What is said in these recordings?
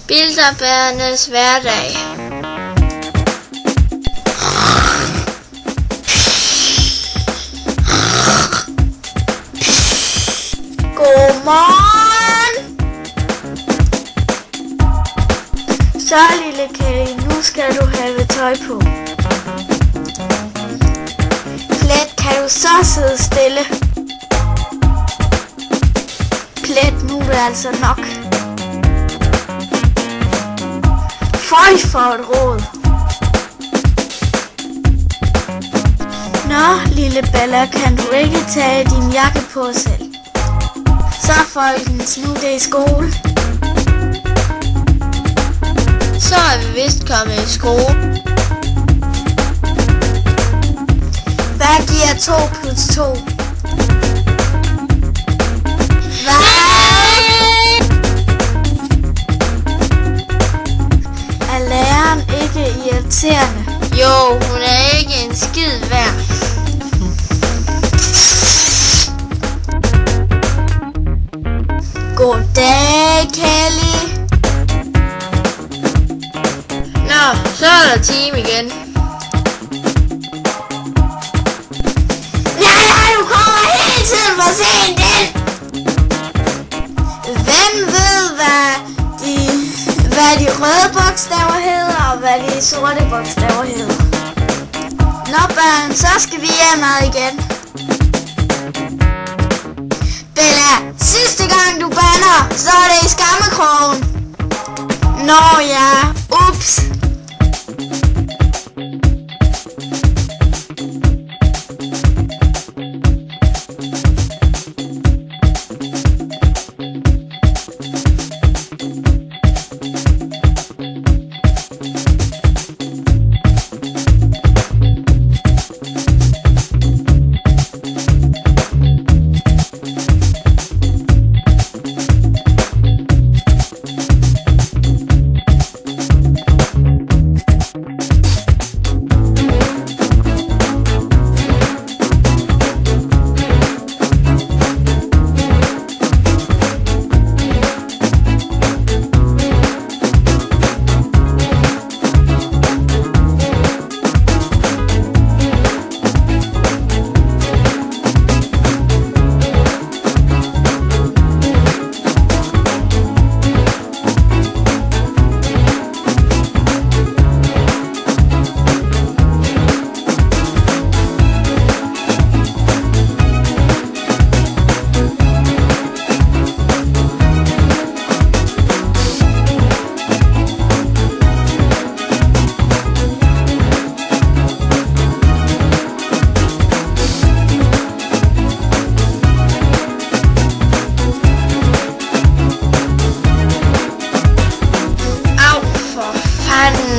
Bilderbergernes hverdag. Godmorgen! Så lille Kelly, nu skal du have tøj på. Plet, kan du så sidde stille? Plet, nu er det altså nok. Føj for et råd. Nå, lille Bella, kan du ikke tage din jakke på selv? Så folkens, nu er det i skole. Så er vi vist kommet i skole. Hvad giver 2 plus 2? Hvad? Er læreren ikke irriterende? Jo, hun er ikke en skid værd. Goddag, Kelly. Nå, så er der time igen. Nej, du kommer hele tiden for sent ind. Hvem ved, hvad de røde bogstaver hedder, og hvad de sorte bogstaver hedder? Nå børn, så skal vi hjemme igen. Bella, sidste gang du bander, så er det i skammekrogen. Nå ja, ups.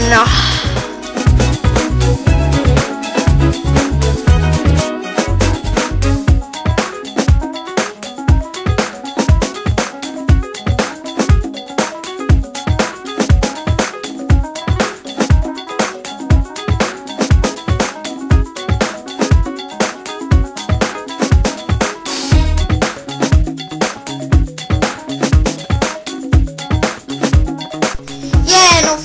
Nå.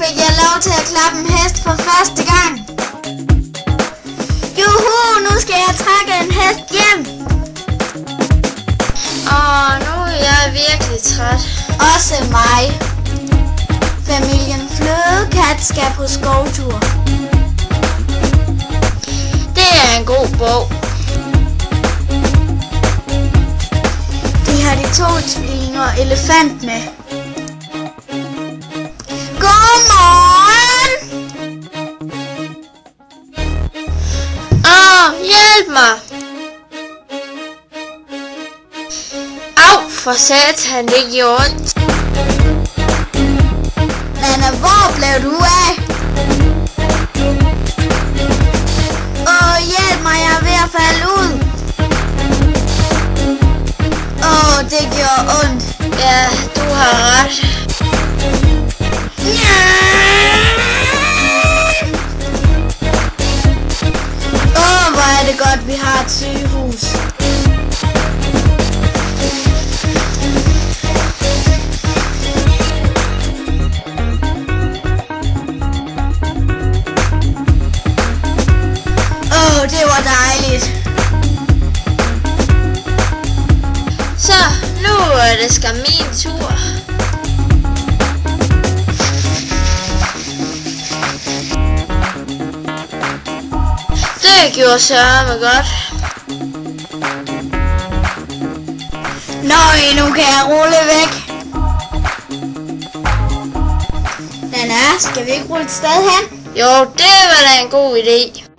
Fik jeg lov til at klappe en hest for første gang. Juhu, nu skal jeg trække en hest hjem. Nu er jeg virkelig træt. Også mig. Familien Flødekat skal på skovtur. Det er en god bog. De har de 2 tvillinger og elefant med. Godmorgen! Hjælp mig! Au, for satan, det gjorde ondt. Nana, hvor blev du af? Hjælp mig, jeg er ved at falde ud. Det gjorde ondt. Ja, du har ret. Hvor er det godt, vi har et sygehus. er det skam min tur. Det gjorde sørme godt. Nøj, nu kan jeg rulle væk. Nana, skal vi ikke rulle et sted hen? Jo, det var da en god idé.